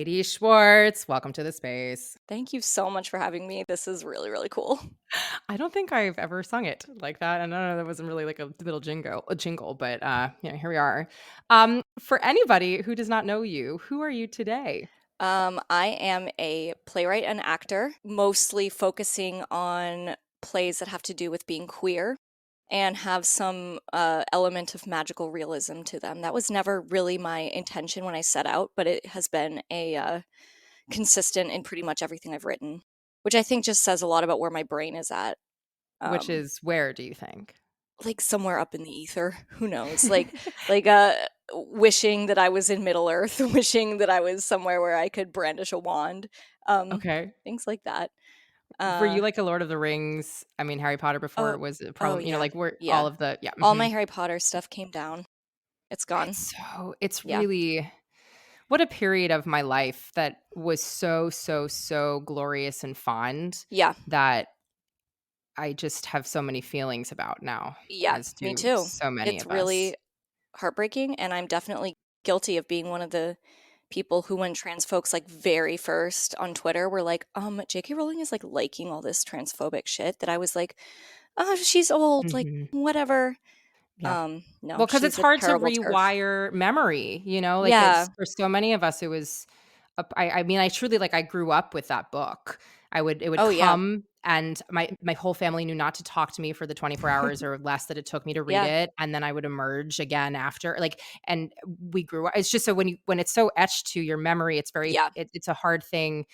Kati Schwartz, welcome to the space. Thank you so much for having me. This is really, really cool. I don't think I've ever sung it like that, and I know that wasn't really like a little jingle, but yeah, here we are. For anybody who does not know you, who are you today? I am a playwright and actor, mostly focusing on plays that have to do with being queer and have some element of magical realism to them. That was never really my intention when I set out, but it has been a consistent in pretty much everything I've written, which I think just says a lot about where my brain is at. Which Um, is where do you think? like somewhere up in the ether, who knows? Like wishing that I was in Middle Earth, wishing that I was somewhere where I could brandish a wand, um Okay. things like that. Were uh you like a Lord of the Rings? I mean, Harry Potter before oh it was a oh problem, yeah, like we're all yeah, of the all my Harry Potter stuff came down. It's gone. it's Yeah, really what a period of my life that was so glorious and fond yeah, that I just have so many feelings about now, yeah, as me do too. so many It's of us. really heartbreaking, and I'm definitely guilty of being one of the people who, when trans folks like very first on Twitter were like, JK Rowling is like liking all this transphobic shit, that I was like, oh, she's old, like Mhm. whatever. Yeah. No, Well, because it's she's a hard to terrible TERF. rewire memory, like, it's Yeah. for so many of us, it was I mean, I truly like, I grew up with that book. It would Oh, yeah. come, and my whole family knew not to talk to me for the 24 hours or less that it took me to read Yeah. it, and then I would emerge again after, like, and we grew up it's just so when it's so etched to your memory, Yeah. it's a hard thing,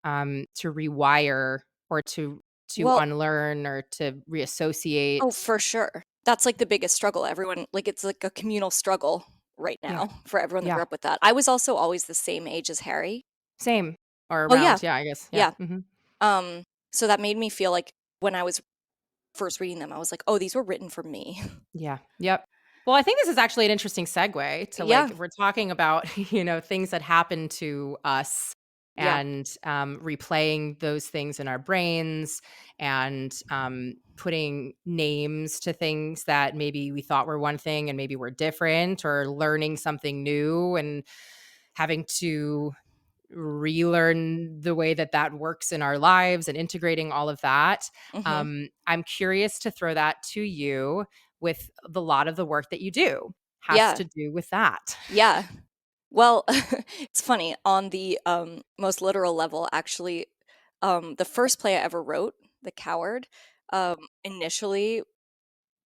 to rewire or to Well, unlearn or to oh, reassociate. for sure. That's like the biggest struggle. Everyone, like, it's like a communal struggle right Yeah. now for everyone that grew Yeah. up with that. I was also always the same age as Harry. Same. Or Oh, yeah. around, yeah, I guess, yeah, Yeah. mhm. Um, so that made me feel like when I was first reading them, I was like, "Oh, these were written for me." Yeah, yep. Well, I think this is actually an interesting segue to, like, Yeah. if we're talking about, things that happen to us Yeah. and, replaying those things in our brains and, putting names to things that maybe we thought were one thing and maybe were different, or learning something new and having to relearn the way that that works in our lives and integrating all of that. Mhm. I'm curious to throw that to you with the lot of the work that you do has Yeah. to do with that. Yeah. Well, it's funny, on the, most literal level, actually, the first play I ever wrote, The Coward, initially,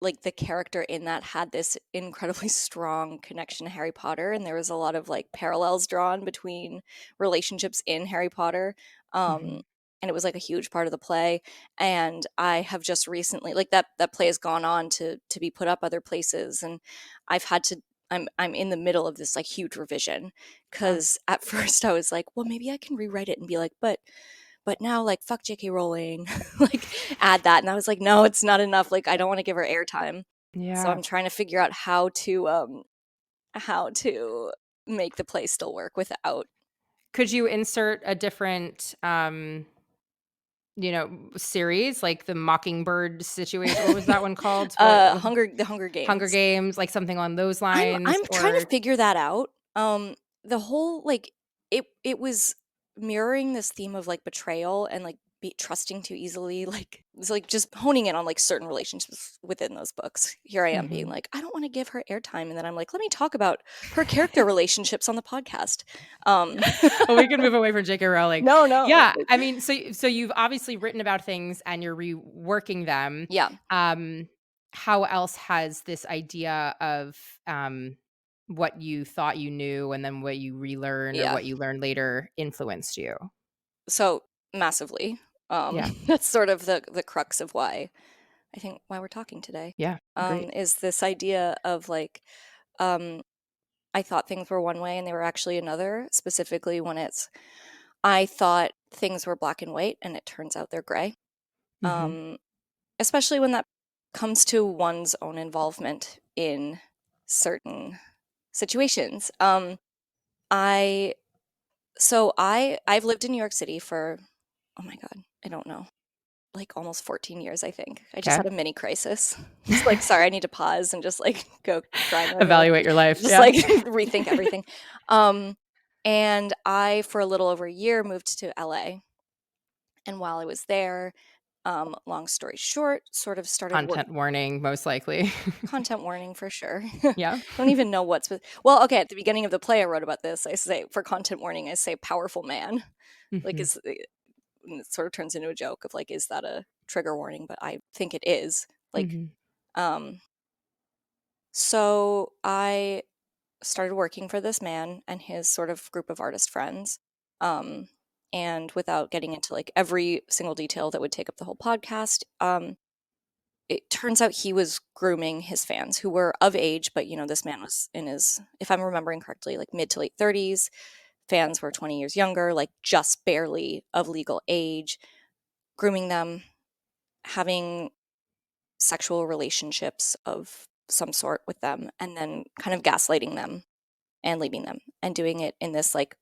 like, the character in that had this incredibly strong connection to Harry Potter, and there was a lot of, like, parallels drawn between relationships in Harry Potter, um, Mhm. and it was, like, a huge part of the play, and I have just recently, like, that play has gone on to be put up other places, and I've had to I'm in the middle of this, like, huge revision, Yeah. because at first I was like, "Well, maybe I can rewrite it and be like, but now, like, fuck JK Rowling," like, add that, and I was like, "No, it's not enough, like, I don't wanna give her airtime." So Yeah. I'm trying to figure out how to make the play still work without Could you insert a different, series, like the Mockingbird situation? What was that one called? The Hunger Hunger Games. Games, like something on those I'm lines, trying to or figure that out. The whole, like, it was mirroring this theme of, like, betrayal and, like, trusting too easily, like, it's like just honing in on, like, certain relationships within those books. Here I am being Mhm. like, I don't want to give her airtime, and then I'm like, let me talk about her character relationships on the podcast. Um, Well, we can move away from J.K. Rowling. no, no, Yeah, I mean, so you've obviously written about things and you're reworking them. yeah. Um, how else has this idea of, what you thought you knew and then what you relearn or Yeah. what you learned later influenced you? So massively. Yeah, That's sort of the crux of why I think why we're talking today. yeah, agreed. Is this idea of, like, um, I thought things were one way and they were actually another. Specifically, when it's I thought things were black and white and it turns out they're gray. Mhm, Um, Especially when that comes to one's own involvement in certain situations. I I've lived in New York City for, oh my god, I don't know, like, almost 14 years, I think. I just 'kay. had a mini crisis. Just like, sorry, I need to pause and just, like, go cry in the river, Evaluate your life, just, yeah. like, rethink everything. Um, And I, for a little over a year, moved to LA. And while I was there, long story short, sort of started work. Content warning, most likely. Content warning for sure. Yeah. Don't even know what's well. Okay, at the beginning of the play, I wrote about this. I say for content warning, I say powerful man. Like, Mhm. it sort of turns into a joke of like, is that a trigger warning? But I think it is. Like, Mhm. um, so I started working for this man and his sort of group of artist friends. Um, and without getting into like every single detail that would take up the whole podcast, it turns out he was grooming his fans who were of age, but this man was in his, if I'm remembering correctly, like mid to late 30s. Fans were 20 years younger, like just barely of legal age, grooming them, having sexual relationships of some sort with them, and then kind of gaslighting them and leaving them and doing it in this like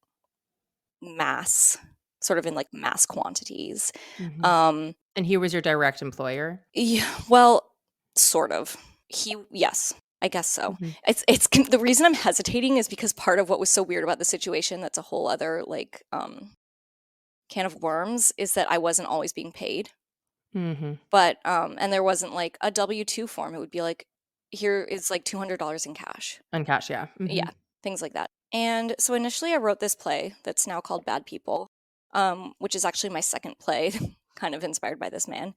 mass, sort of in like mass quantities. Mhm. Um, And he was your direct employer? yeah, well, sort of. Yes, I guess so. Mhm. It's the reason I'm hesitating is because part of what was so weird about the situation, that's a whole other like can of worms, is that I wasn't always being paid. Mhm. But and there wasn't like a W-2 form. It would be like, here is like $200 in cash. On cash, yeah. Yeah, Mhm. things like that. And so initially I wrote this play that's now called Bad People, which is actually my second play, kind of inspired by this man.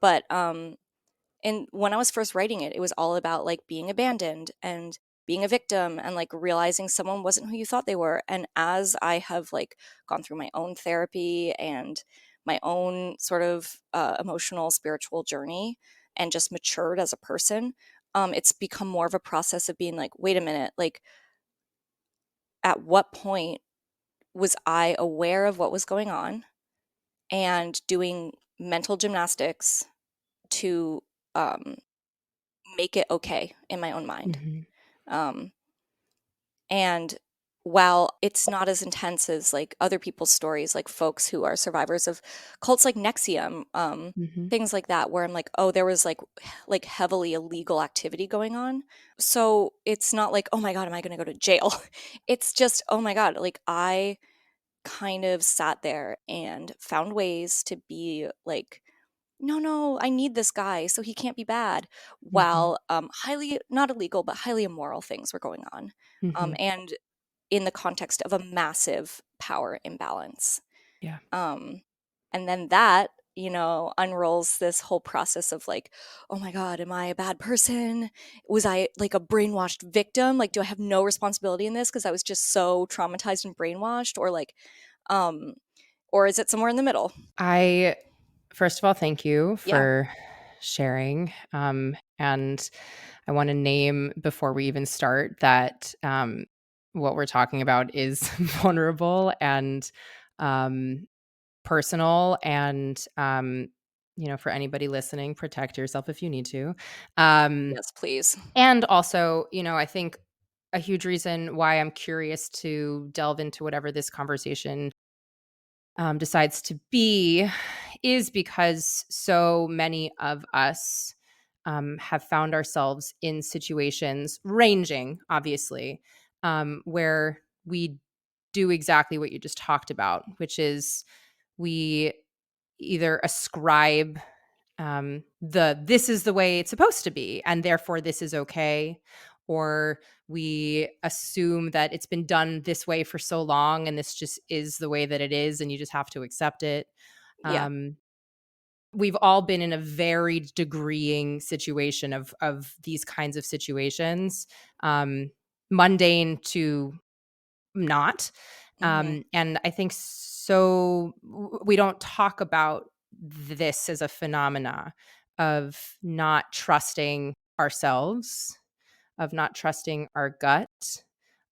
But and when I was first writing it, it was all about like being abandoned and being a victim and like realizing someone wasn't who you thought they were. And as I have like gone through my own therapy and my own sort of emotional, spiritual journey and just matured as a person, it's become more of a process of being like, wait a minute, like, at what point was I aware of what was going on and doing mental gymnastics to um, make it okay in my own mind? Mhm. Um, and while it's not as intense as like other people's stories, like folks who are survivors of cults like Nexium, Mhm. things like that, where I'm like, oh, there was like heavily illegal activity going on. So it's not like, oh my God, am I going to go to jail? It's just, oh my God, like I kind of sat there and found ways to be like, no, no, I need this guy, so he can't be bad. Mhm. While highly, not illegal, but highly immoral things were going on. Mhm. And in the context of a massive power imbalance. Yeah. Um, and then that, unrolls this whole process of like, oh my God, am I a bad person? Was I like a brainwashed victim? Like, do I have no responsibility in this because I was just so traumatized and brainwashed? Um, or is it somewhere in the middle? I First of all, thank you Yeah. for sharing, and I wanna name before we even start that, what we're talking about is vulnerable and, um, personal and, for anybody listening, protect yourself if you need to. Um, Yes, please. and also, I think a huge reason why I'm curious to delve into whatever this conversation decides to be is because so many of us have found ourselves in situations ranging, obviously, where we do exactly what you just talked about, which is we either ascribe this is the way it's supposed to be and therefore this is okay, or we assume that it's been done this way for so long and this just is the way that it is and you just have to accept it. Yeah. um, we've all been in a varied degreeing situation of these kinds of situations, um, mundane to not. Hmm. And I think we don't talk about this as a phenomena of not trusting ourselves, of not trusting our gut,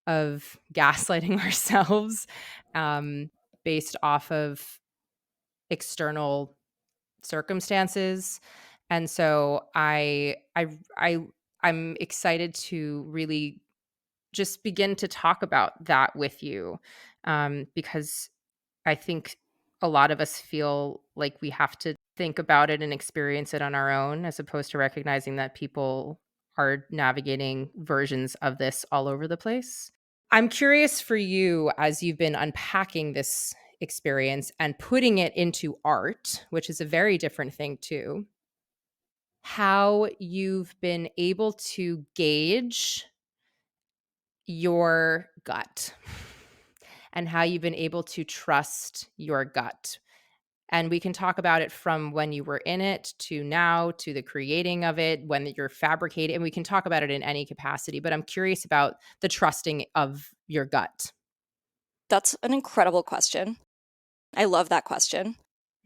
of gaslighting ourselves, um, based off of external circumstances. And so I'm excited to really just begin to talk about that with you, because I think a lot of us feel like we have to think about it and experience it on our own, as opposed to recognizing that people are navigating versions of this all over the place. I'm curious for you as you've been unpacking this experience and putting it into art, which is a very different thing too, how you've been able to gauge your gut and how you've been able to trust your gut. And we can talk about it from when you were in it to now to the creating of it, when you're fabricating, and we can talk about it in any capacity. But I'm curious about the trusting of your gut. That's an incredible question. I love that question.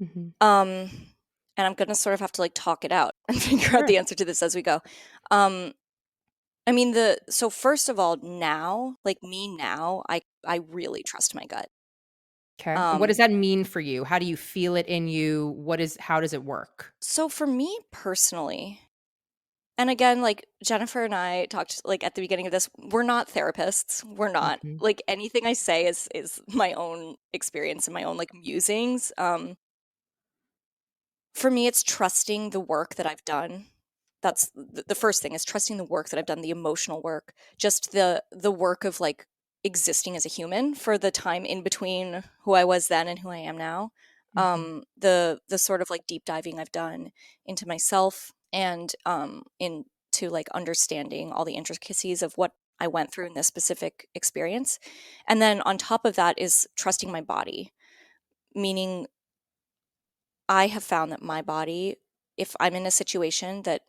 Mhm. Um, and I'm gonna sort of have to like talk it out and figure out Sure. the answer to this as we go. Um, I mean the so first of all, now, like me now, I really trust my gut. Okay. And what does Um, that mean for you? How do you feel it in you? How does it work? so for me personally, and again, like Jennifer and I talked like at the beginning of this, we're not therapists. We're not. Mhm. Like anything I say is my own experience and my own like musings. For me, it's trusting the work that I've done. That's the first thing is trusting the work that I've done, the emotional work, just the work of like existing as a human for the time in between who I was then and who I am now. Mhm. The sort of like deep diving I've done into myself and into like understanding all the intricacies of what I went through in this specific experience. And then on top of that is trusting my body, meaning I have found that my body, if I'm in a situation that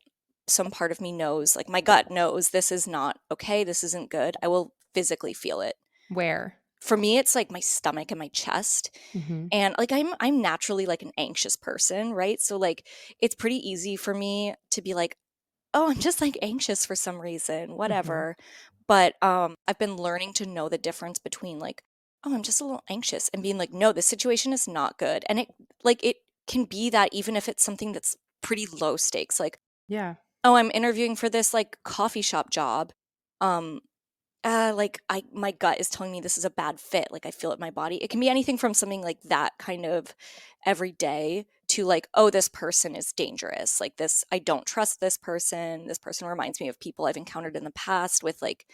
some part of me knows, like my gut knows this is not okay, this isn't good, I will physically feel it. Where? For me, it's like my stomach and my chest. Mhm. And like I'm naturally like an anxious person, right? So like it's pretty easy for me to be like, oh, I'm just like anxious for some reason, Mhm. whatever. But I've been learning to know the difference between like, oh, I'm just a little anxious and being like, no, this situation is not good. And it can be that even if it's something that's pretty low stakes, like, Yeah. oh, I'm interviewing for this like coffee shop job. Um, like my gut is telling me this is a bad fit. Like I feel it in my body. It can be anything from something like that kind of every day to like, oh, this person is dangerous. Like this, I don't trust this person. This person reminds me of people I've encountered in the past with like,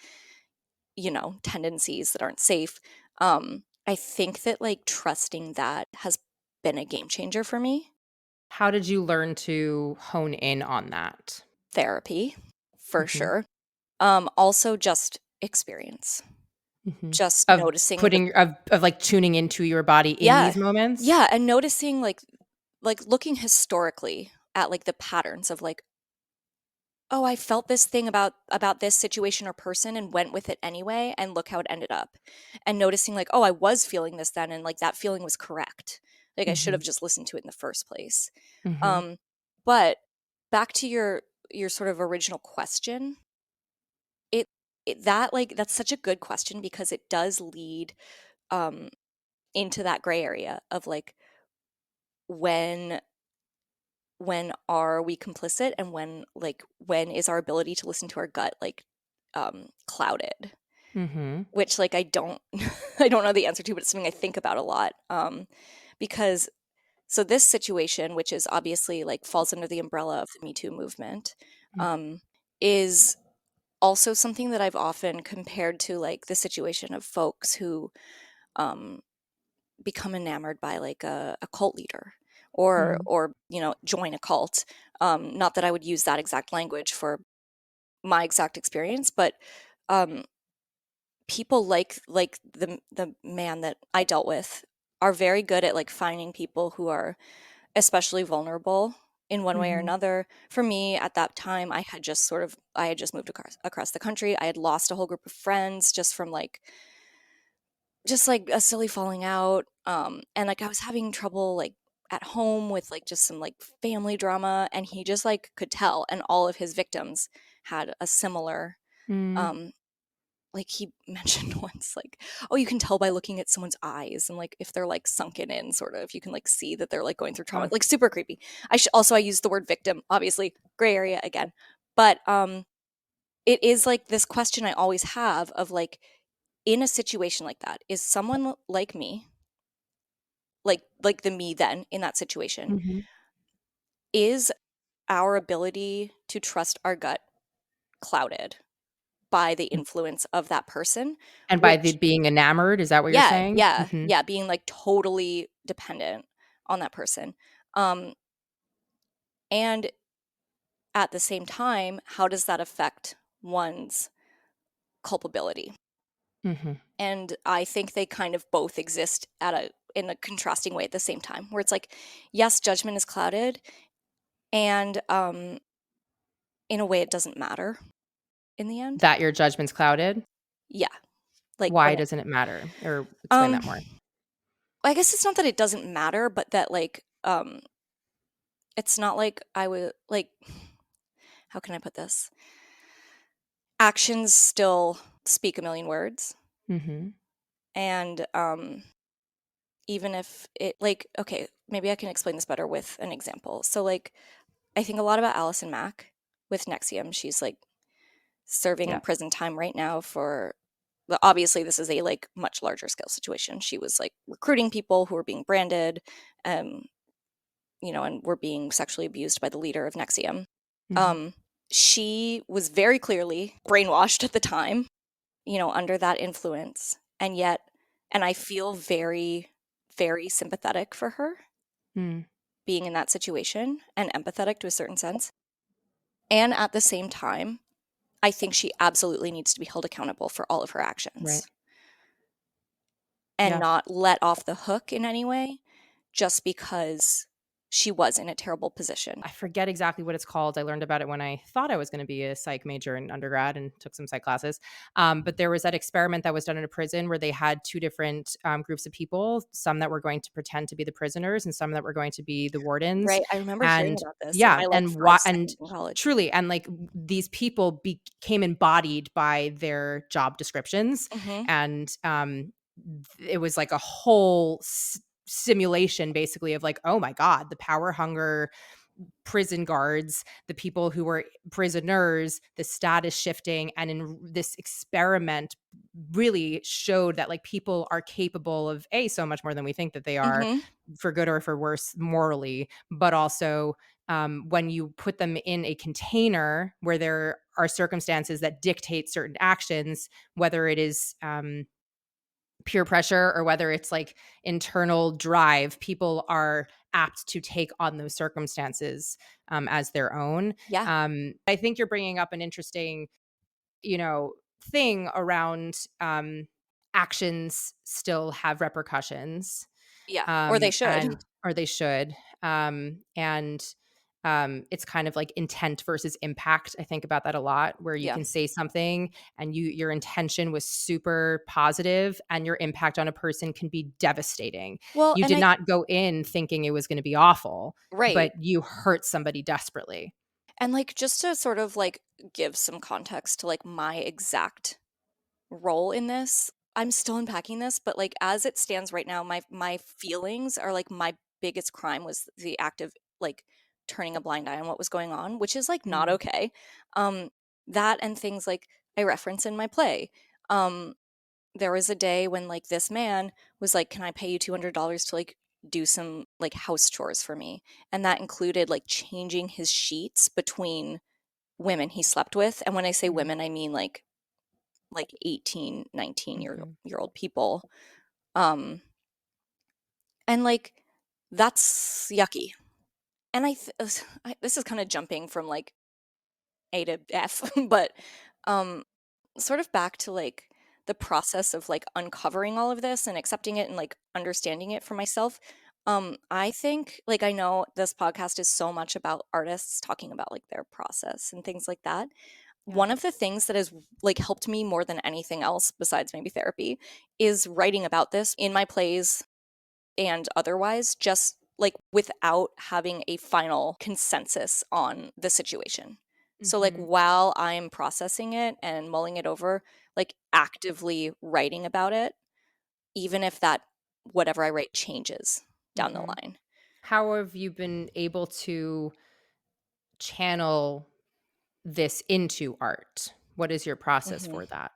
tendencies that aren't safe. I think that like trusting that has been a game changer for me. How did you learn to hone in on that? Therapy, for Mhm. sure. Also just experience. Mhm. Just Of noticing the putting of, like, tuning into your body in yeah. these moments? Yeah, and noticing like looking historically at like the patterns of like, oh, I felt this thing about this situation or person and went with it anyway and look how it ended up. And noticing like, oh, I was feeling this then and like that feeling was correct. Like I should have Mhm. just listened to it in the first place. Mhm. Um but back to your sort of original question, it, that like that's such a good question because it does lead um into that gray area of like when are we complicit and when is our ability to listen to our gut like clouded, Mhm. which like I don't I don't know the answer to, but it's something I think about a lot, because so this situation, which is obviously like falls under the umbrella of the Me Too movement, Mm. um, is also something that I've often compared to like the situation of folks who um, become enamored by like a cult leader Mhm. or join a cult. Not that I would use that exact language for my exact experience, but um, people like the man that I dealt with are very good at like finding people who are especially vulnerable in one way or Mhm. another. For me at that time, I had just moved across the country. I had lost a whole group of friends just like a silly falling out, and like I was having trouble like at home with like just some like family drama, and he just like could tell, and all of his victims had a similar Mm. um like he mentioned once like, oh, you can tell by looking at someone's eyes and like if they're like sunken in, sort of you can like see that they're like going through trauma, Huh. like super creepy. I used the word victim, obviously gray area again, but it is like this question I always have of like, in a situation like that, is someone like me, like the me then in that situation, Mhm. is our ability to trust our gut clouded? by the influence of that person, And by the which being enamored, is that what you're yeah, saying? yeah, Mhm. yeah, being, like, totally dependent on that person. Um, and at the same time, how does that affect one's culpability? Mhm. And I think they kind of both exist at a in a contrasting way at the same time, where it's like, yes, judgment is clouded, and, in a way, it doesn't matter in the end. That your judgment's clouded? Yeah, like, Why when it doesn't it matter? Or explain um, that more. I guess it's not that it doesn't matter, but that, like, it's not like I would like, how can I put this? Actions still speak a million words, Mhm. and, even if it like okay, maybe I can explain this better with an example. So, like, I think a lot about Allison Mack with Nexium. She's, like, serving Yeah. prison time right now for obviously, this is a, like, much larger scale situation. She was, like, recruiting people who were being branded, um, and were being sexually abused by the leader of Nexium. Mhm. Um, she was very clearly brainwashed at the time, under that influence, and I feel very, very sympathetic for her Mm. being in that situation and empathetic to a certain sense. And at the same time, I think she absolutely needs to be held accountable for all of her Right. actions and Yeah. not let off the hook in any way just because she was in a terrible position. I forget exactly what it's called. I learned about it when I thought I was going to be a psych major in undergrad and took some psych classes. But there was that experiment that was done in a prison where they had two different groups of people, some that were going to pretend to be the prisoners and some that were going to be the wardens. Right, I remember hearing And about this in yeah, my, like, and 5 what, and seconds in college. truly, and like these people became embodied by their job descriptions. Mhm, And it was like a whole simulation basically of like, oh my God, the power hunger prison guards, the people who were prisoners, the status shifting. And in this experiment really showed that like people are capable of so much more than we think that they are, mhm, for good or for worse morally, but also when you put them in a container where there are circumstances that dictate certain actions, whether it is peer pressure or whether it's like internal drive, people are apt to take on those circumstances as their own. yeah, I think you're bringing up an interesting, you know, thing around actions still have repercussions, yeah, or they should. and or they should. And it's kind of like intent versus impact. I think about that a lot, where you Yeah. can say something and your intention was super positive, and your impact on a person can be devastating. Well, You and did not go in thinking it was going to be awful, right. but you hurt somebody desperately. And, like, just to sort of, like, give some context to, like, my exact role in this, I'm still unpacking this, but, like, as it stands right now, my feelings are, like, my biggest crime was the act of, like, turning a blind eye on what was going on, which is, like, not Mm, okay. Um, that and things, like, I reference in my play. Um, there was a day when, like, this man was like, "Can I pay you $200 to, like, do some, like, house chores for me?" And that included, like, changing his sheets between women he slept with, and when I say mhm, women, I mean, like 18, 19 mhm, year old people. Um, and, like, that's yucky. And this is kinda jumping from, like, A to F, but, um, sort of back to, like, the process of, like, uncovering all of this and accepting it and, like, understanding it for myself. I think, like, I know this podcast is so much about artists talking about, like, their process and things like that. yeah. One of the things that has, like, helped me more than anything else besides maybe therapy is writing about this in my plays and otherwise, just, like, without having a final consensus on the situation. So, like, Mhm, while I'm processing it and mulling it over, like, actively writing about it, even if that whatever I write changes down the mhm. line. How have you been able to channel this into art? What is your process Mhm. for that?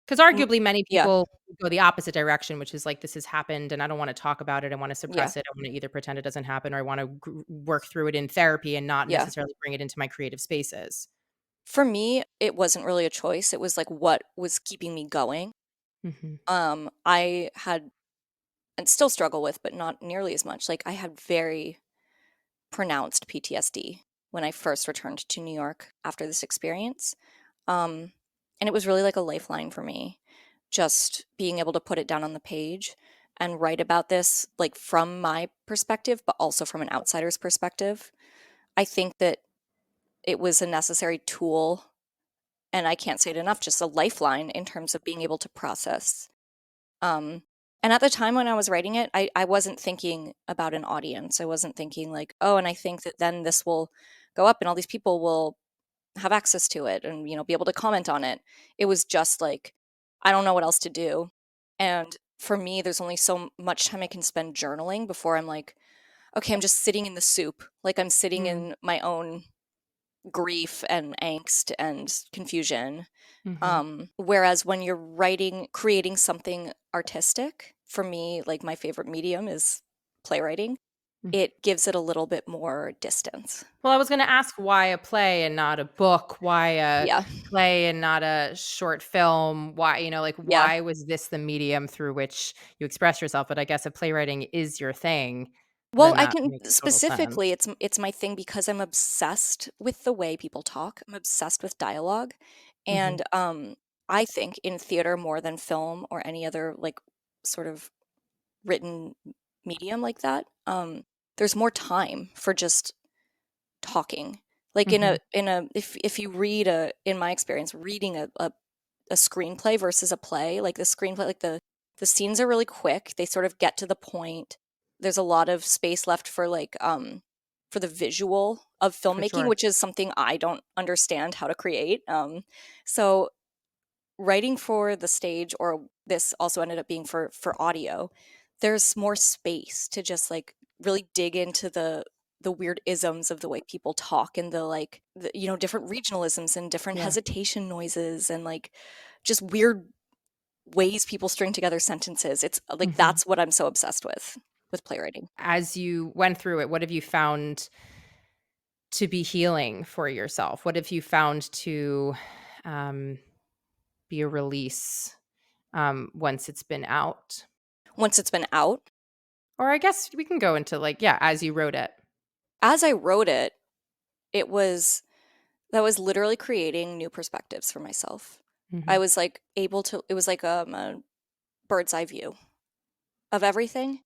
Because Mm, arguably many yeah, people go the opposite direction, which is like, "This has happened, and I don't wanna talk about it. I wanna yeah, suppress it. I wanna either pretend it doesn't happen, or I wanna work through it in therapy and not yeah. necessarily bring it into my creative spaces." For me, it wasn't really a choice. It was like what was keeping me going. Mhm. I had and still struggle with, but not nearly as much. Like I had very pronounced PTSD when I first returned to New York after this experience. Um, and it was really like a lifeline for me, just being able to put it down on the page and write about this, like from my perspective, but also from an outsider's perspective. I think that it was a necessary tool, and I can't say it enough, just a lifeline in terms of being able to process. Um, and at the time when I was writing it, I wasn't thinking about an audience. I wasn't thinking like, oh, and I think that then this will go up and all these people will have access to it and, be able to comment on it. It was just like, I don't know what else to do. And for me, there's only so much time I can spend journaling before I'm like, okay, I'm just sitting in the soup. Like I'm sitting Mm. in my own grief and angst and confusion. Mhm. Whereas when you're writing, creating something artistic, for me, like my favorite medium is playwriting, Mm. it gives it a little bit more distance. Well, I was gonna ask why a play and not a book? Why a Yeah. play and not a short film? Why, like, Yeah. why was this the medium through which you express yourself? But I guess if playwriting is your thing, Well, then I that can makes total specifically, sense. it's my thing because I'm obsessed with the way people talk. I'm obsessed with dialogue. Mhm. And I think in theater more than film or any other like sort of written medium like that, there's more time for just talking. Like Mhm. if you read in my experience, reading a screenplay versus a play, like the screenplay, like the scenes are really quick. They sort of get to the point. There's a lot of space left for like for the visual of For filmmaking, sure. which is something I don't understand how to create. So writing for the stage, or this also ended up being for audio, there's more space to just like really dig into the weird isms of the way people talk and the like different regionalisms and different Yeah. hesitation noises and like just weird ways people string together sentences. It's like Mhm. that's what I'm so obsessed with playwriting. As you went through it, what have you found to be healing for yourself? What have you found to, um, be a release, once it's been out? Once it's been out, Or I guess we can go into, like, yeah, as you wrote it. as I wrote it, it was that was literally creating new perspectives for myself. I Mhm. was like able to it was like a bird's eye view of everything,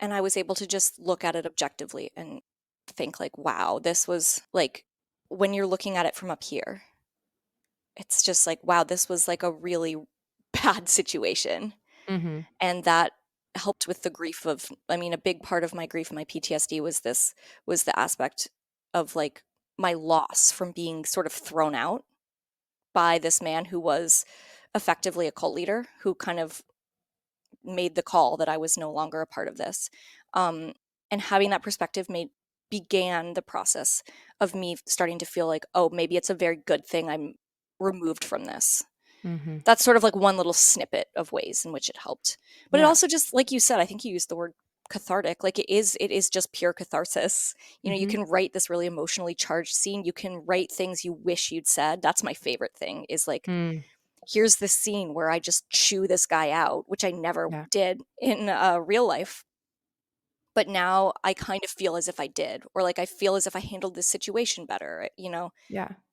and I was able to just look at it objectively and think like, wow, this was like when you're looking at it from up here, it's just like, wow, this was like a really bad situation. Mhm. And that helped with the grief of, I mean, a big part of my grief and my PTSD was the aspect of like my loss from being sort of thrown out by this man who was effectively a cult leader who kind of made the call that I was no longer a part of this. Um, and having that perspective began the process of me starting to feel like, oh, maybe it's a very good thing I'm removed from this. Mhm. That's sort of like one little snippet of ways in which it helped. But it Yeah. also just, like you said, I think you used the word cathartic. Like it is just pure catharsis. You Mhm. can write this really emotionally charged scene. You can write things you wish you'd said. That's my favorite thing is like, Mm. here's this scene where I just chew this guy out, which I never Yeah. did in real life. But now I kind of feel as if I did, or like I feel as if I handled this situation better. Yeah.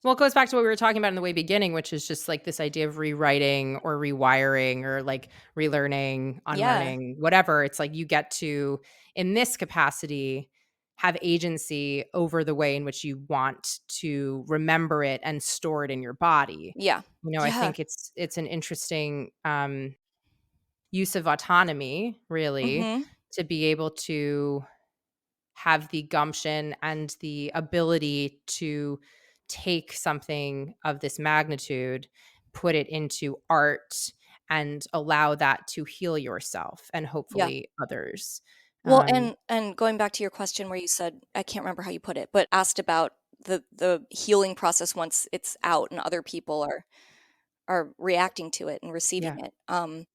Well, it goes back to what we were talking about in the way beginning, which is just like this idea of rewriting or rewiring or like relearning, Yeah. unlearning, whatever. It's like you get to, in this capacity, have agency over the way in which you want to remember it and store it in your body. Yeah. I Yeah. think it's an interesting use of autonomy, really, Mhm. to be able to have the gumption and the ability to take something of this magnitude, put it into art, and allow that to heal yourself and Yeah. hopefully others. Well, Um, and going back to your question where you said, I can't remember how you put it, but asked about the healing process once it's out and other people are reacting to it and receiving yeah. it.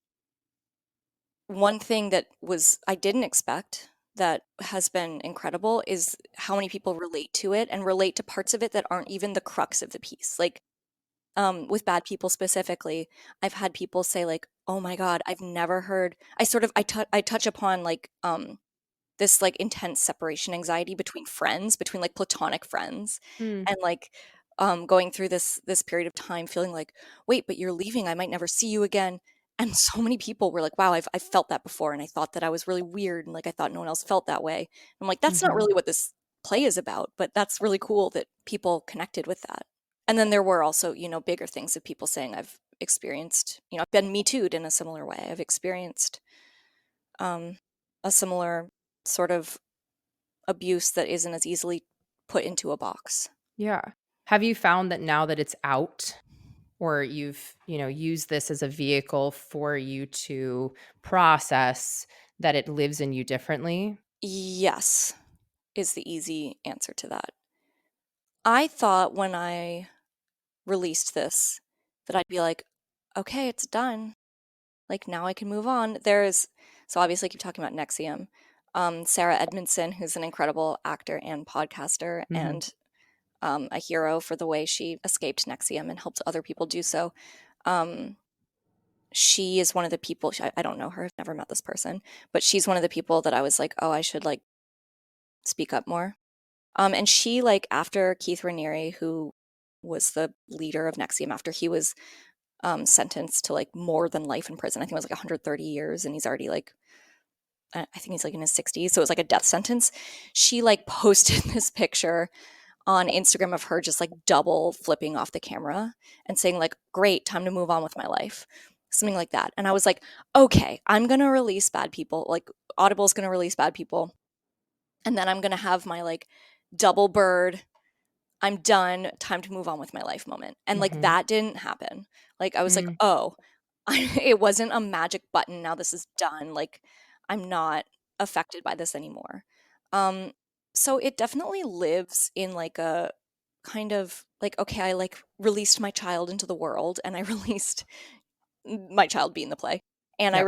One thing that was I didn't expect that has been incredible is how many people relate to it and relate to parts of it that aren't even the crux of the piece. Like with bad people specifically, I've had people say like, "Oh my God, I've never heard." I touch upon like this like intense separation anxiety between friends, between like platonic friends, Mm. and like going through this period of time feeling like, wait, but you're leaving, I might never see you again. And so many people were like, wow, I've felt that before, and I thought that I was really weird, and like I thought no one else felt that way. I'm like, that's not Mhm. really what this play is about, but that's really cool that people connected with that. And then there were also, bigger things of people saying I've experienced, I've been me too'd in a similar way. I've experienced um, a similar sort of abuse that isn't as easily put into a box. Yeah. Have you found that now that it's out, or you've, used this as a vehicle for you to process, that it lives in you differently? Yes, is the easy answer to that. I thought when I released this that I'd be like, okay, it's done. Like now I can move on. So obviously I keep talking about Nexium. Sarah Edmondson, who's an incredible actor and podcaster Mhm. and a hero for the way she escaped Nexium and helped other people do so. Um, she is one of the people, I don't know her, I've never met this person, but she's one of the people that I was like, oh, I should like speak up more. And she, like, after Keith Raniere, who was the leader of Nexium, after he was sentenced to like more than life in prison, I think it was like 130 years, and he's already like, I think he's like in his 60s, so it was like a death sentence. She like posted this picture on Instagram of her just like double flipping off the camera and saying like, "Great, time to move on with my life." Something like that. And I was like, "Okay, I'm going to release Bad People. Like Audible's going to release Bad People, and then I'm going to have my like double bird, I'm done, time to move on with my life moment." And like Mhm. that didn't happen. Like I was like, Mm. "Oh, it wasn't a magic button. Now this is done. Like I'm not affected by this anymore." Um so it definitely lives in like a kind of like, okay, I like released my child into the world, and I released my child being the play. And Yep.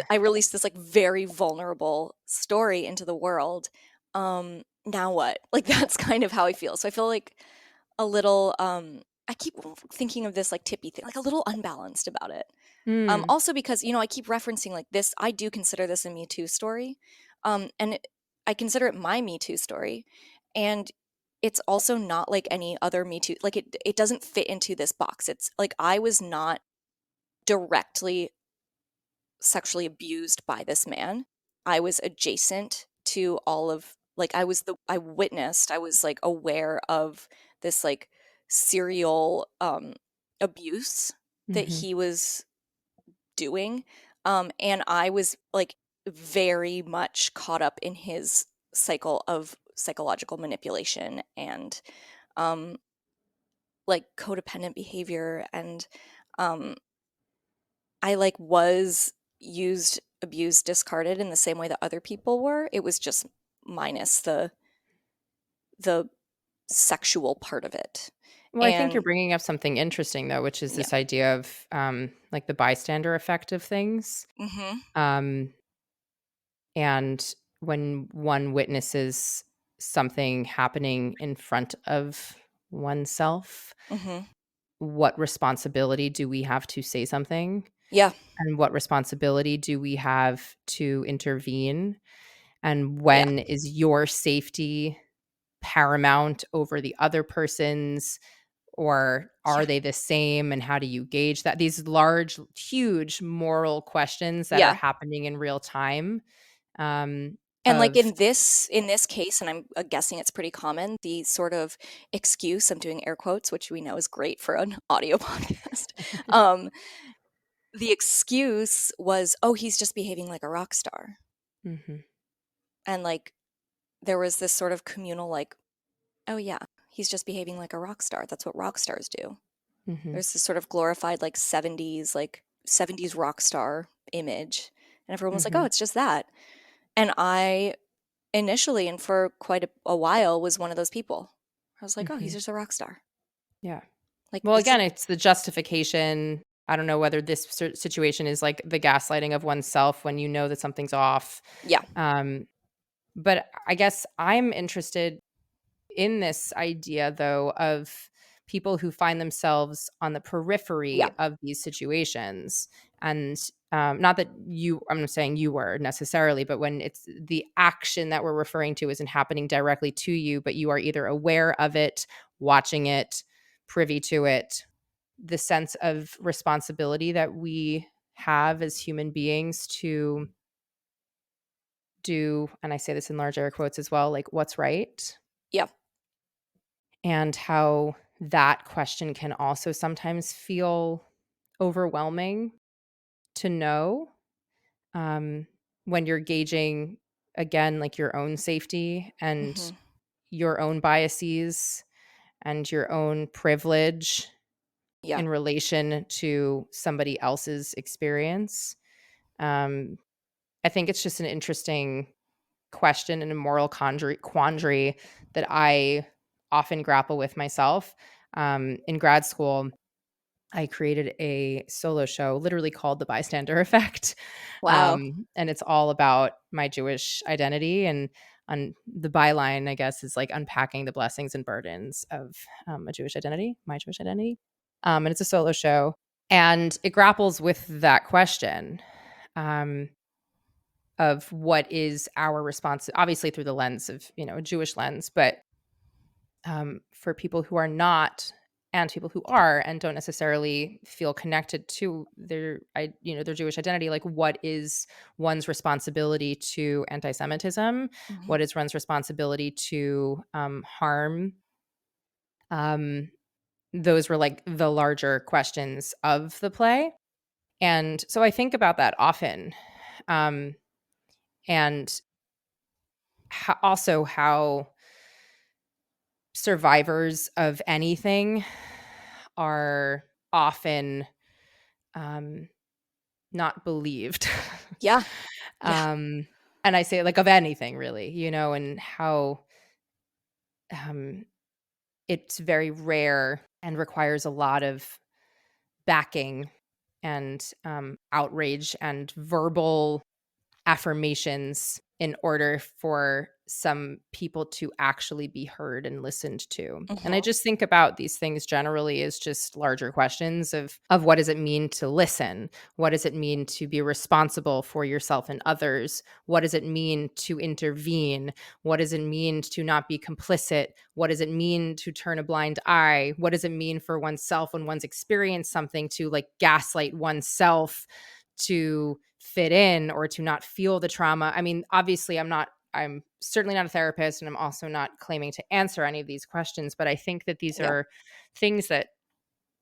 I released this like very vulnerable story into the world. Now what? Like that's kind of how I feel. So I feel like a little I keep thinking of this like tippy thing, like a little unbalanced about it. Mm. Also because, I keep referencing like this, I do consider this a Me Too story. I consider it my Me Too story. And it's also not like any other Me Too. Like it doesn't fit into this box. It's like I was not directly sexually abused by this man. I was adjacent to all of like I witnessed, I was like aware of this like serial abuse that Mhm. he was doing. And I was like very much caught up in his cycle of psychological manipulation and um like codependent behavior, and um I like was used, abused, discarded in the same way that other people were. It was just minus the sexual part of it. Well, I think you're And bringing up something interesting, though, which is yeah. this idea of, like, the bystander effect of things. Mhm. Um, and when one witnesses something happening in front of oneself, Mhm. what responsibility do we have to say something? Yeah. And what responsibility do we have to intervene? And Yeah. when is your safety paramount over the other person's, or Yeah. are they the same, and how do you gauge that? These large, huge moral questions that are Yeah. happening in real time, And like of in this case, and I'm guessing it's pretty common, the sort of excuse, I'm doing air quotes, which we know is great for an audio podcast. Um, the excuse was, oh, he's just behaving like a rock star. Mhm, And like there was this sort of communal like, oh yeah, he's just behaving like a rock star. That's what rock stars do. mhm, There's this sort of glorified like 70s rock star image. And everyone was like, "Oh, mhm, it's just that." And I initially and for quite a while was one of those people. I was like, "Oh, he's mhm, just a rock star." yeah. Like Well, this is again, it's the justification. I don't know whether this situation is like the gaslighting of oneself when you know that something's off. yeah. Um, but I guess I'm interested in this idea, though, of people who find themselves on the Yeah. periphery of these situations. And not that I'm not saying you were necessarily, but when it's the action that we're referring to isn't happening directly to you, but you are either aware of it, watching it, privy to it, the sense of responsibility that we have as human beings to do, and I say this in large air quotes as well, like what's right, Yeah. and how that question can also sometimes feel overwhelming to know, um, when you're gauging, again, like your own safety and Hmm. your own biases and your own privilege Yeah. in relation to somebody else's experience. Um, I think it's just an interesting question and a moral quandary that I often grapple with myself. In grad school, I created a solo show literally called The Bystander Effect. Wow. And it's all about my Jewish identity. And on the byline, I guess, is like unpacking the blessings and burdens of a Jewish identity, my Jewish identity. And it's a solo show. And it grapples with that question. Um, of what is our response, obviously through the lens of, a Jewish lens, but for people who are not, and people who are and don't necessarily feel connected to their Jewish identity, like what is one's responsibility to anti-Semitism? Hmm. What is one's responsibility to harm? Um, those were like the larger questions of the play. And so I think about that often. Um, and also how survivors of anything are often um, not believed. Yeah. Yeah. um, and I say like of anything really, and how um, it's very rare and requires a lot of backing and outrage and verbal affirmations in order for some people to actually be heard and listened to. And I Hmm. just think about these things generally as just larger questions of what does it mean to listen? What does it mean to be responsible for yourself and others? What does it mean to intervene? What does it mean to not be complicit? What does it mean to turn a blind eye? What does it mean for oneself when one's experienced something to like gaslight oneself to fit in or to not feel the trauma? I mean, obviously, I'm certainly not a therapist, and I'm also not claiming to answer any of these questions, but I think that these Yeah. are things that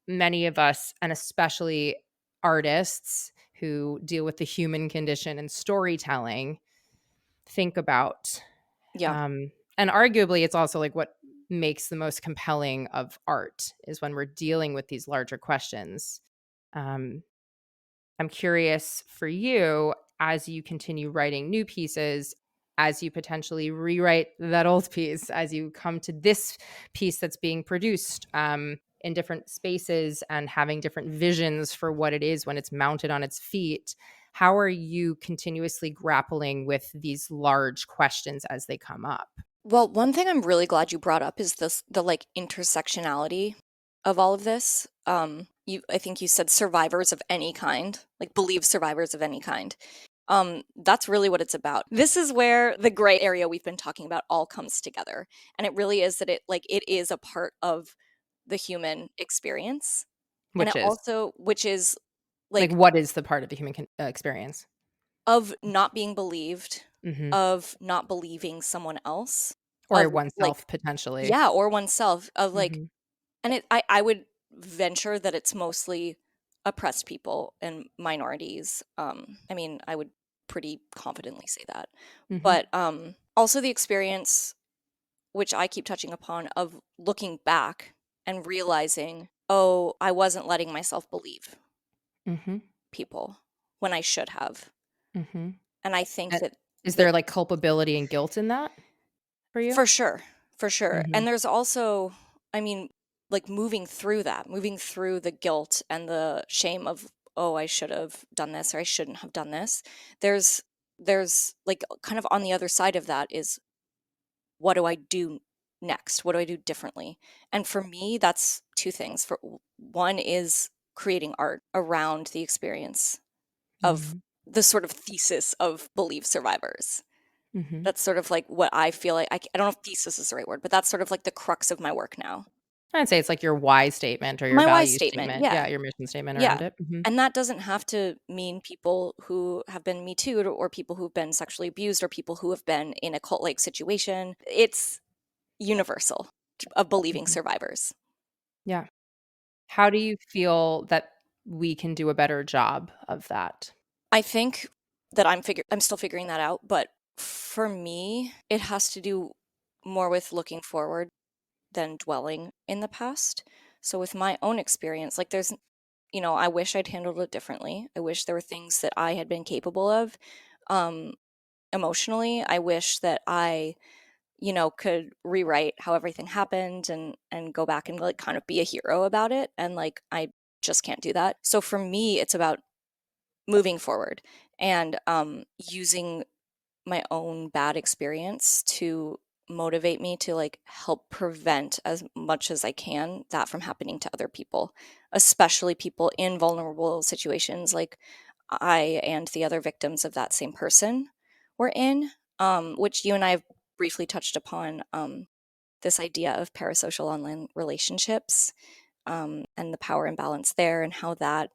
many of us, and especially artists who deal with the human condition and storytelling, think about. Yeah. And arguably, it's also like what makes the most compelling of art is when we're dealing with these larger questions. Um, I'm curious for you as you continue writing new pieces, as you potentially rewrite that old piece, as you come to this piece that's being produced in different spaces and having different visions for what it is when it's mounted on its feet. How are you continuously grappling with these large questions as they come up? Well, one thing I'm really glad you brought up is the like intersectionality of all of this. I think you said survivors of any kind, like believe survivors of any kind. That's really what it's about. This is where the gray area we've been talking about all comes together. And it really is that it is a part of the human experience. And it Which is also, which is like, like what is the part of the human experience? of not being believed, Hmm. of not believing someone else, Or of like, oneself potentially. yeah, or oneself, of like, Hmm. and I would venture that it's mostly oppressed people and minorities. I mean, I would pretty confidently say that. Hmm. But also the experience, which I keep touching upon, of looking back and realizing, oh, I wasn't letting myself believe Hmm. people when I should have. Hmm. And I think And that is that there, like, culpability and guilt in that for you? for sure, for sure. Mhm, And there's also, I mean, like moving through the guilt and the shame of, oh, I should have done this or I shouldn't have done this. There's there's like kind of on the other side of that is what do I do next? What do I do differently? And for me, that's two things. For one is creating art around the experience of Mhm. the sort of thesis of believed survivors. Mhm. That's sort of like what I feel like. I don't know if thesis is the right word, but that's sort of like the crux of my work now. I'd say it's like your why statement or your My why value statement, statement. yeah. Yeah, your mission statement Yeah. around it. Mhm. And that doesn't have to mean people who have been Me Too'd or people who've been sexually abused or people who have been in a cult like situation. It's universal of believing Mhm. survivors. Yeah. How do you feel that we can do a better job of that? I think that I'm still figuring that out, but for me, it has to do more with looking forward than dwelling in the past. So with my own experience, like there's I wish I'd handled it differently. I wish there were things that I had been capable of um emotionally. I wish that I could rewrite how everything happened and go back and like kind of be a hero about it, and like I just can't do that. So for me, it's about moving forward and using my own bad experience to motivate me to like help prevent as much as I can that from happening to other people, especially people in vulnerable situations like I and the other victims of that same person were in, which you and I have briefly touched upon, this idea of parasocial online relationships, and the power imbalance there and how that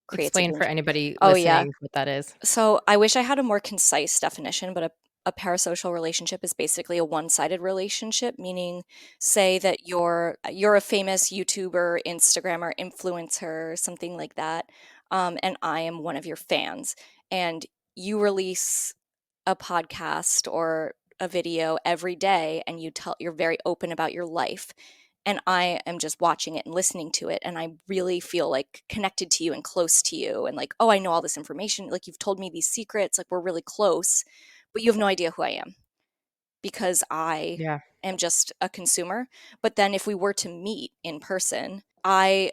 creates a Explain for danger. anybody Oh, yeah. listening what that is. So I wish I had a more concise definition, but a parasocial relationship is basically a one-sided relationship, meaning say that you're a famous YouTuber, Instagrammer, influencer, something like that, and I am one of your fans, and you release a podcast or a video every day, and you're very open about your life, and I am just watching it and listening to it, and I really feel like connected to you and close to you, and like, oh, I know all this information, like you've told me these secrets, like we're really close, but you have no idea who I am because I Yeah. am just a consumer. But then if we were to meet in person, I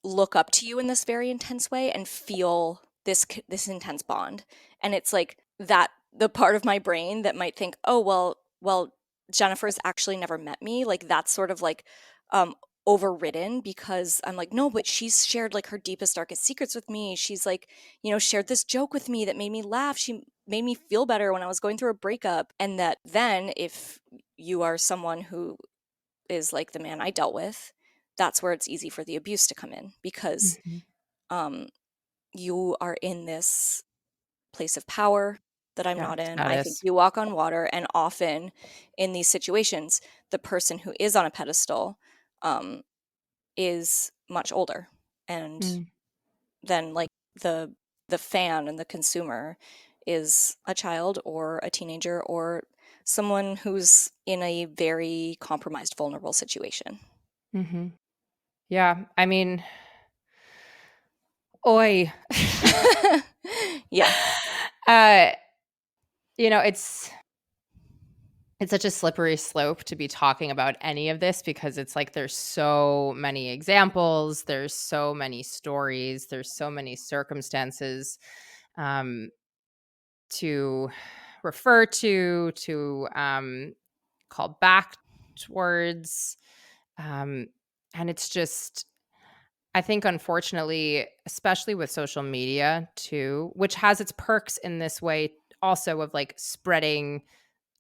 look up to you in this very intense way and feel this intense bond, and it's like that the part of my brain that might think, oh, well, Jennifer's actually never met me, like that's sort of like um overridden because I'm like, no, but she's shared like her deepest darkest secrets with me. She's like, shared this joke with me that made me laugh. She made me feel better when I was going through a breakup. And that then if you are someone who is like the man I dealt with, that's where it's easy for the abuse to come in because Mhm. um, you are in this place of power that I'm Yeah, not in. I think status. you walk on water, and often in these situations, the person who is on a pedestal um, is much older, and Mm. then like the the fan and the consumer is a child or a teenager or someone who's in a very compromised, vulnerable situation. Mhm. Yeah, I mean, oi. Yeah. Uh, it's such a slippery slope to be talking about any of this because it's like there's so many examples, there's so many stories, there's so many circumstances, um, to refer to call back towards, um, and it's just I think unfortunately, especially with social media too, which has its perks in this way also of like spreading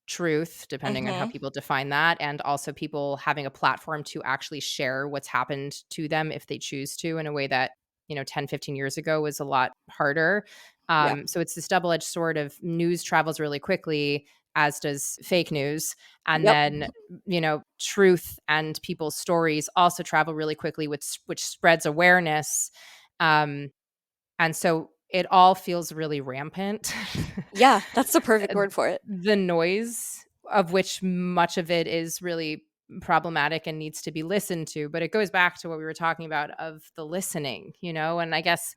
truth, depending on how Mhm. people define that, and also people having a platform to actually share what's happened to them if they choose to in a way that, 10, 15 years ago was a lot harder. Yeah. So it's this double edged sword of news travels really quickly, as does fake news. And Yep. then, truth and people's stories also travel really quickly, which spreads awareness. Um, and so it all feels really rampant. Yeah, that's the perfect Uh, word for it. the noise of which much of it is really problematic and needs to be listened to, but it goes back to what we were talking about of the listening, and I guess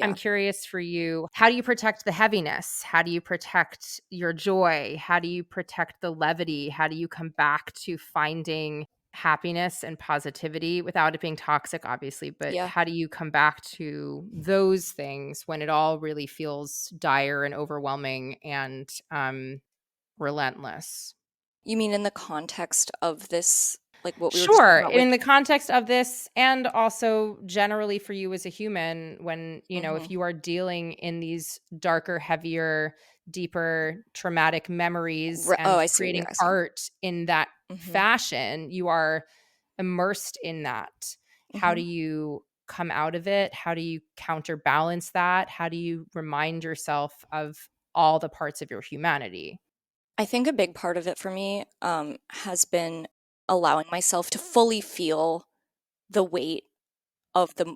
I'm Yeah. curious for you, how do you protect the heaviness? How do you protect your joy? How do you protect the levity? How do you come back to finding happiness and positivity without it being toxic, obviously? But Yeah. how do you come back to those things when it all really feels dire and overwhelming and relentless? You mean in the context of this? like what we were just talking Sure. about with. In the context of this, and also generally for you as a human, when, Hmm. if you are dealing in these darker, heavier, deeper traumatic memories Oh, and I see what you're creating asking. art in that Hmm. fashion, you are immersed in that. How do Hmm. you come out of it? How do you counterbalance that? How do you remind yourself of all the parts of your humanity? I think a big part of it for me has been allowing myself to fully feel the weight of the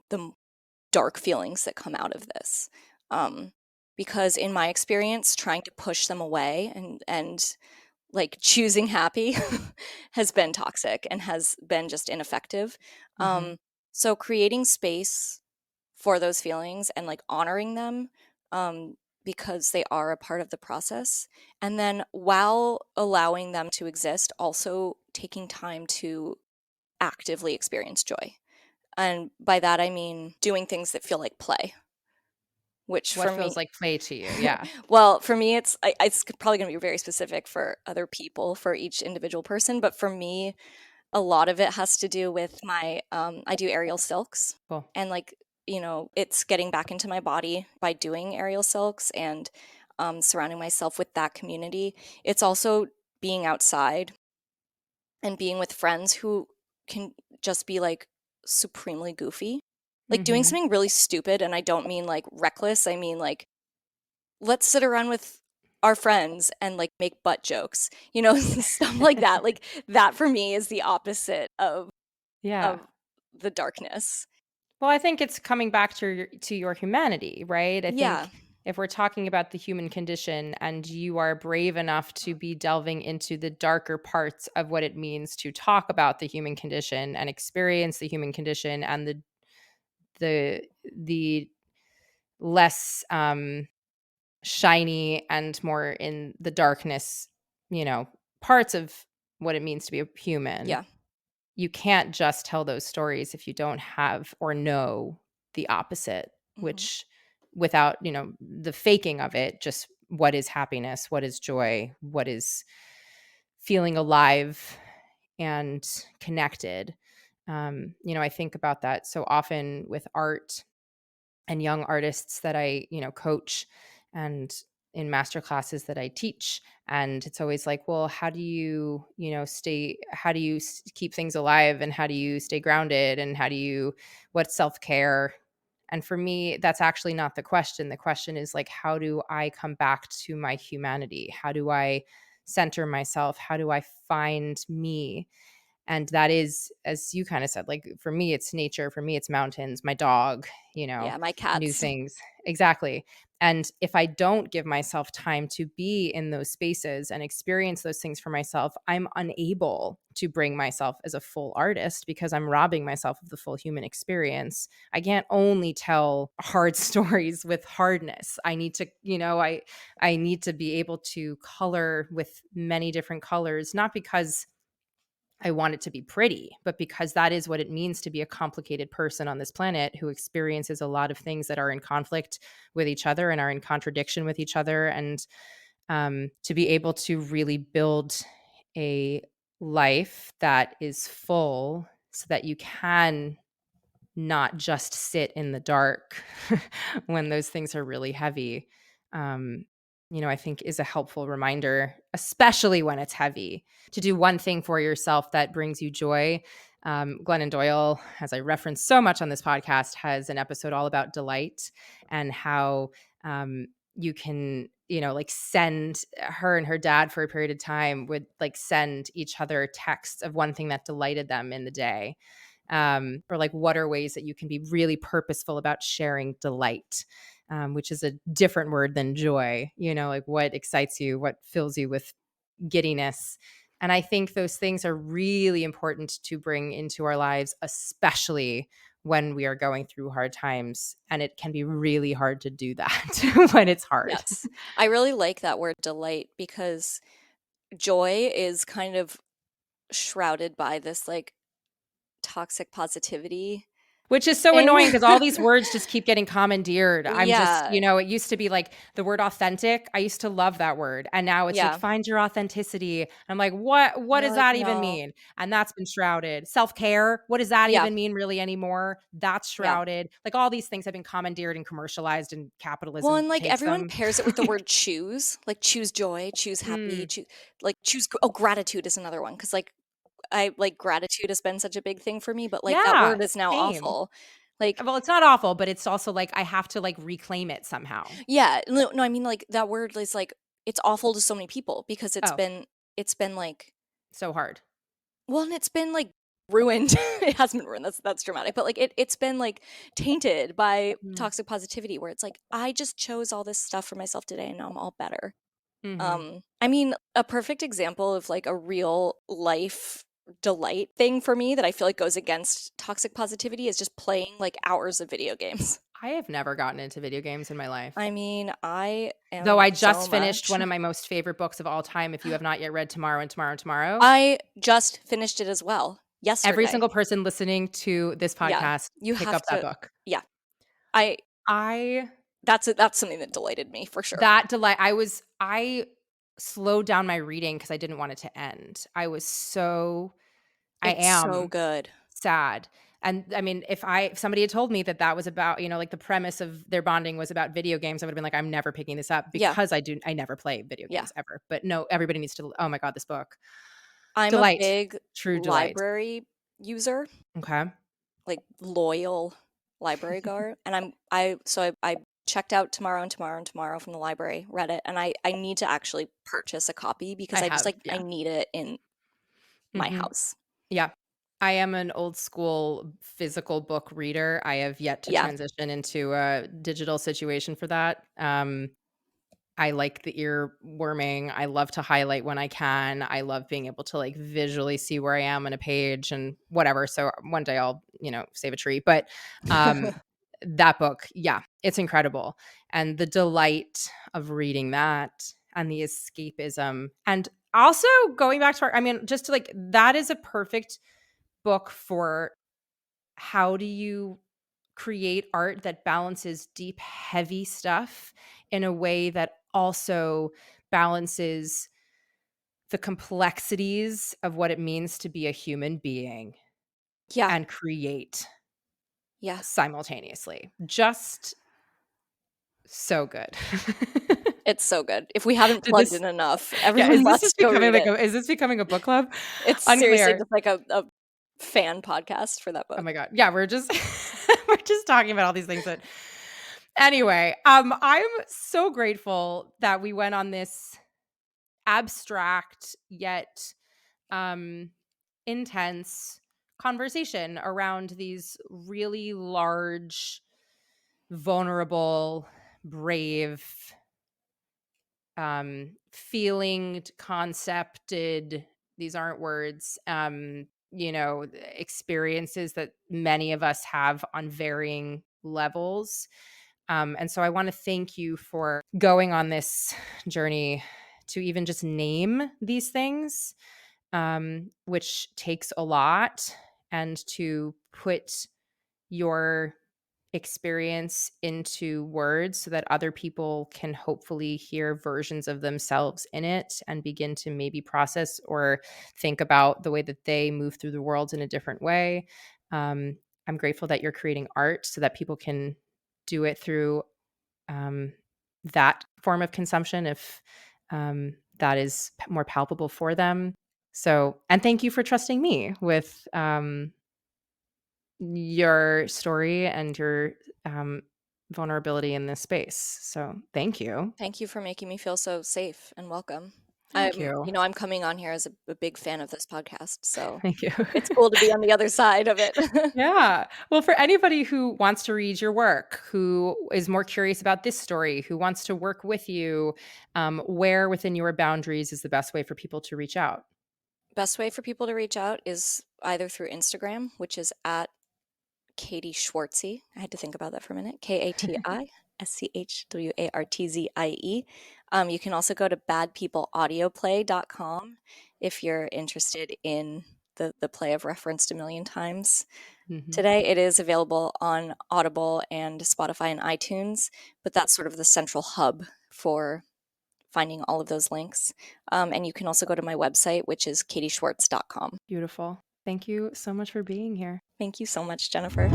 dark feelings that come out of this. Um, because in my experience, trying to push them away and like choosing happy has been toxic and has been just ineffective. Mhm. Um, so creating space for those feelings and like honoring them, um, because they are a part of the process. And then while allowing them to exist, also taking time to actively experience joy. And by that, I mean doing things that feel like play, which What for feels me, like play to you? Yeah. well, for me, it's probably going to be very specific for other people, for each individual person. But for me, a lot of it has to do with my, I do aerial silks. Cool. And like, it's getting back into my body by doing aerial silks and surrounding myself with that community. It's also being outside and being with friends who can just be like supremely goofy. Like doing Mhm. something really stupid. And I don't mean like reckless. I mean like, let's sit around with our friends and like make butt jokes, stuff like that. Like that for me is the opposite Yeah. of the darkness. Well, I think it's coming back to your humanity, right? I Yeah. think if we're talking about the human condition and you are brave enough to be delving into the darker parts of what it means to talk about the human condition and experience the human condition and the the less shiny and more in the darkness, you know, parts of what it means to be a human. Yeah. You can't just tell those stories if you don't have or know the opposite, Hmm. which without, the faking of it, just what is happiness, what is joy, what is feeling alive and connected. I think about that so often with art and young artists that I, coach and in master classes that I teach. And it's always like, well, how do you, how do you keep things alive and how do you stay grounded and what's self care? And for me, that's actually not the question. The question is like, how do I come back to my humanity? How do I center myself? How do I find me? And that is, as you kind of said, like for me, it's nature. For me, it's mountains, my dog, Yeah. My new cats. things. Exactly. And if I don't give myself time to be in those spaces and experience those things for myself, I'm unable to bring myself as a full artist because I'm robbing myself of the full human experience. I can't only tell hard stories with hardness. I need to, I need to be able to color with many different colors, not because I want it to be pretty, but because that is what it means to be a complicated person on this planet who experiences a lot of things that are in conflict with each other and are in contradiction with each other. And to be able to really build a life that is full so that you can not just sit in the dark when those things are really heavy. Um, I think is a helpful reminder, especially when it's heavy, to do one thing for yourself that brings you joy. Glennon Doyle, as I referenced so much on this podcast, has an episode all about delight and how you can, like send her and her dad for a period of time would like send each other texts of one thing that delighted them in the day, or like what are ways that you can be really purposeful about sharing delight, which is a different word than joy, like what excites you, what fills you with giddiness. And I think those things are really important to bring into our lives, especially when we are going through hard times. And it can be really hard to do that when it's hard. Yes. I really like that word delight because joy is kind of shrouded by this like toxic positivity. Which is so thing. annoying because all these words just keep getting commandeered. I'm just, Yeah. it used to be like the word authentic. I used to love that word. And now it's like Yeah. find your authenticity. I'm like, what You're does like, that even no. mean? And that's been shrouded. Self-care, what does that Yeah. even mean really anymore? That's Yeah. shrouded. Like all these things have been commandeered and commercialized and Well, capitalism and like takes everyone them. pairs it with the word choose, like choose joy, choose happy, Mm, choose. Oh, gratitude is another one because like I like gratitude has been such a big thing for me, but like that yeah, word is now same. awful. Like, Well, it's not awful, but it's also like I have to like reclaim it somehow. yeah, no, no, I mean like that word is like it's awful to so many people because Oh, it's been like so hard. well, and it's been like ruined. It hasn't been ruined. That's dramatic, but like it's been like tainted by Mm, toxic positivity, where it's like I just chose all this stuff for myself today, and now I'm all better. mhm. I mean, a perfect example of like a real life delight thing for me that I feel like goes against toxic positivity is just playing like hours of video games. I have never gotten into video games in my I life. mean, I Though am I so just finished much. one of my most favorite books of all time, if you have not yet read Tomorrow and Tomorrow and Tomorrow. I just finished it as well Every yesterday. single person listening to this Yeah. podcast, You pick have up that to book. yeah. I I that's something that delighted me for sure. that delight I slowed down my reading because I didn't want it to end. I It's so am good. sad. And I mean, if somebody had told me that that was about, like the premise of their bonding was about video games, I would have been like, I'm never picking this up Yeah. because I never play video Yeah. games ever. But no, everybody needs to, oh my God, this book. I'm a Delight. big True delight. library user, Okay. like loyal library goer, and I checked out Tomorrow and Tomorrow and Tomorrow from the library, read it, and I need to actually purchase a copy I because I just have, like I yeah. need it in my Mhm. house. Yeah. I am an old school physical book reader. I have yet to Yeah. transition into a digital situation for that. I like the earworming. I love to highlight when I can. I love being able to like visually see where I am on a page and whatever. So one day I'll, save a tree. But um that book, yeah, it's incredible. And the delight of reading that and the escapism. And also going back to I mean, just to like that is a perfect book for how do you create art that balances deep, heavy stuff in a way that also balances the complexities of what it means to be a human being Yeah. and create Yeah. simultaneously. Just so good. It's so good. If we haven't Did plugged this in enough, Yeah, everyone is this must just go becoming read like it. a is this becoming a book club? It's seriously Unclear. just like a fan podcast for that Oh book. my god. Yeah, we're just we're just talking about all these things that anyway, I'm so grateful that we went on this abstract yet um intense conversation around these really large, vulnerable, brave, feeling concepted, these aren't words, experiences that many of us have on varying levels. And so I want to thank you for going on this journey to even just name these things, which takes a lot, and to put your experience into words so that other people can hopefully hear versions of themselves in it and begin to maybe process or think about the way that they move through the world in a different way. Um, I'm grateful that you're creating art so that people can do it through um, that form of consumption if that is more palpable for them. So, and thank you for trusting me with your story and your um, vulnerability in this space. So, thank you. Thank you for making me feel so safe and welcome. Thank you. I'm coming on here as a big fan of this podcast, so Thank you. it's cool to be on the other side of it. Yeah. Well, for anybody who wants to read your work, who is more curious about this story, who wants to work with you, where within your boundaries is the best way for people to reach out? Best way for people to reach out is either through Instagram, which is at Kati Schwartzy. I had to think about that for a minute. KatiSchwartzie. You can also go to badpeopleaudioplay.com if you're interested in the play I've referenced a million times. Mhm. Today, it is available on Audible and Spotify and iTunes, but that's sort of the central hub for finding all of those links. And you can also go to my website, which is katischwartz.com. Beautiful. Thank you so much for being here. Thank you so much, Jennifer.